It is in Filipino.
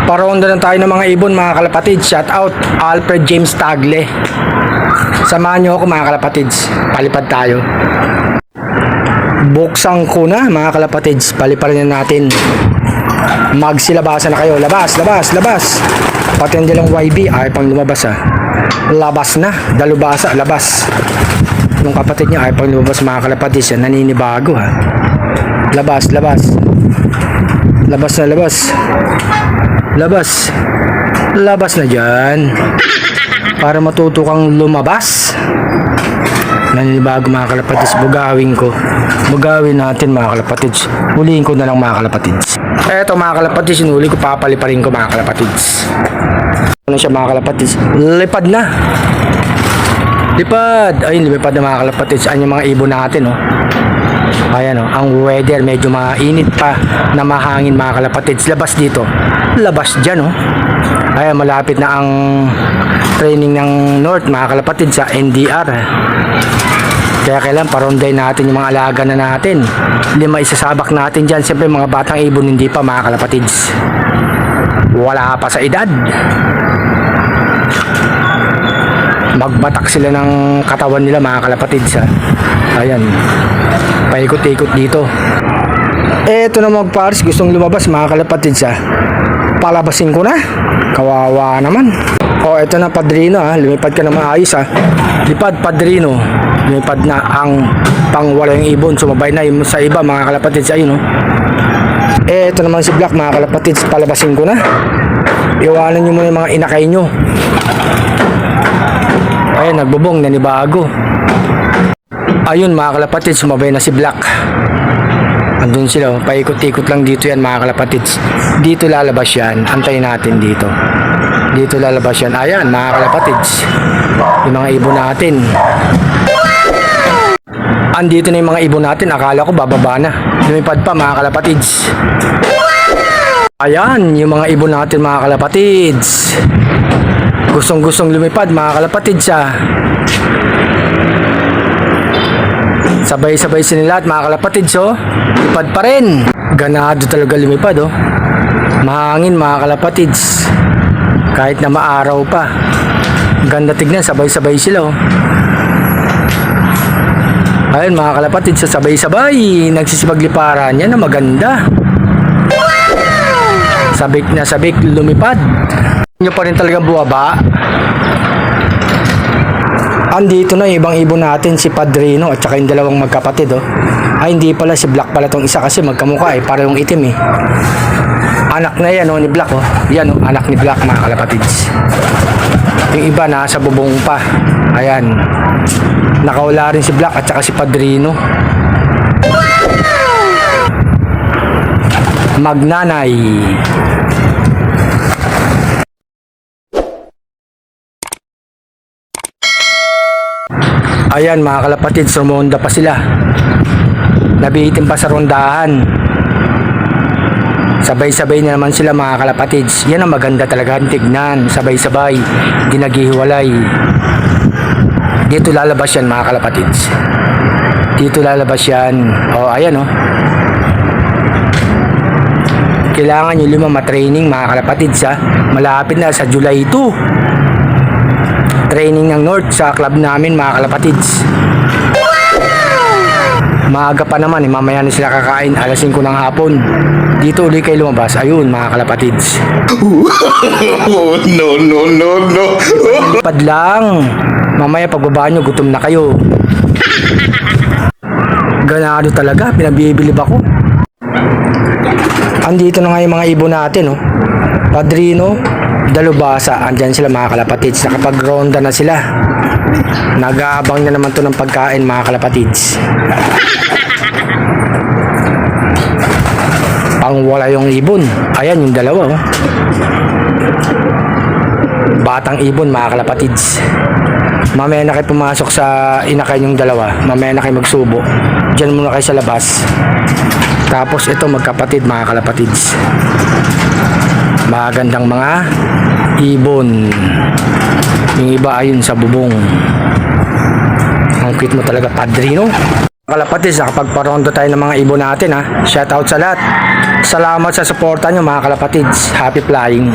Paronda na tayo ng mga ibon mga kalapatids. Shout out Alfred James Tagle. Samahan nyo ako mga kalapatids. Palipad tayo. Buksan ko na mga kalapatids. Paliparin na natin. Magsilabasan na kayo. Labas, labas, labas. Pati yung dilang YB ay pang lumabas Labas na. Dalubasa, labas. Yung kapatid niya ay pang lumabas mga kalapatids. Yan, naninibago Labas, labas. Labas na, labas. Labas. Labas na dyan. Para matuto kang lumabas. Naninibago mga kalapatids. Bugawin ko. Bugawin natin mga kalapatids. Huliin ko na lang mga kalapatids. Eto mga kalapatids. Hinuli ko, papaliparin ko mga kalapatids. Ano siya mga kalapatids? Lipad na. Lipad. Ayun, lipad na mga kalapatids. Ano yung mga ibon natin Ayan ang weather medyo mainit pa na mahangin mga kalapatids. Labas dito. Labas dyan Ayan, malapit na ang training ng North mga kalapatids sa NDR. Kaya kailan paronday natin yung mga alaga na natin. 5 isasabak natin dyan. Siyempre mga batang ibon hindi pa mga kalapatids. Wala pa sa edad. Magbatak sila ng katawan nila mga kalapatids Ayan, paikot-ikot dito. Eto na mga pares, gustong lumabas mga kalapatids Palabasin ko na. Kawawa naman. Eto na Padrino lumipad ka na maayos Lipad Padrino. Lumipad na ang pangwala yung ibon. Sumabay na yung sa iba mga kalapatids. Ayun Eto naman si Black mga kalapatids. Palabasin ko na. Iwanan nyo muna yung mga inakay nyo. Ayan, nagbubong, nanibago. Ayun mga kalapatids, sumabay na si Black. Andun sila, paikot-ikot lang dito yan mga kalapatids. Dito lalabas yan, antayin natin dito. Dito lalabas yan, ayan mga kalapatids. Yung mga ibon natin. Andito na yung mga ibon natin, akala ko bababa na. Lumipad pa mga kalapatids. Ayan, yung mga ibon natin mga kalapatids. Gustong lumipad mga kalapatids Sabay-sabay sila lahat mga kalapatids Lipad pa rin. Ganado talaga lumipad Mahangin mga kalapatids. Kahit na maaraw pa. Ganda tignan, sabay-sabay sila Ayun mga kalapatids, sabay-sabay nagsisipagliparan. Yan na maganda. Sabik na sabik lumipad. Nyo pa rin talaga buwaba. Andito na yung ibang ibon natin, si Padrino at saka yung dalawang magkapatid Ay hindi pala, si Black pala tong isa kasi magkamukha parehong itim Anak na yan ni Black Yan anak ni Black mga kalapatids. Yung iba nasa bubong pa. Ayan, nakawala rin si Black at saka si Padrino. Magnanay. Ayan mga kalapatids, sumonda pa sila. Nabihitin pa sa rondahan. Sabay-sabay na naman sila mga kalapatids. Yan ang maganda talaga tignan. Sabay-sabay, di naghihiwalay. Dito lalabas yan mga kalapatids. Dito lalabas yan. Ayan Kailangan yung 5 matraining mga kalapatids Malapit na sa July 2. Training ng North sa club namin mga kalapatids. Maaga pa naman mamaya na sila kakain, alas 5 ng hapon. Dito uli kayo lumabas. Ayun mga kalapatids. No. Lipad lang. Mamaya pagbaba nyo, gutom na kayo. Ganado talaga, pinabibilib ako. Andito na nga yung mga ibon natin Padrino, Dalubasa, andyan sila mga kalapatids. Nakapag-ronda na sila. Nag-aabang na naman to ng pagkain mga kalapatids. Pangwala yung ibon. Ayan yung dalawa Batang ibon mga kalapatids. Mamaya na kayo pumasok sa inakay yung dalawa. Mamaya na kayo magsubo. Diyan muna kayo sa labas. Tapos ito magkapatid mga kalapatids. Magandang mga ibon. Yung iba ayun sa bubong. Ang cute mo talaga Padrino. Kalapatids, nakapagparondo tayo ng mga ibon natin ha. Shout out sa lahat. Salamat sa suporta nyo mga kalapatids. Happy flying.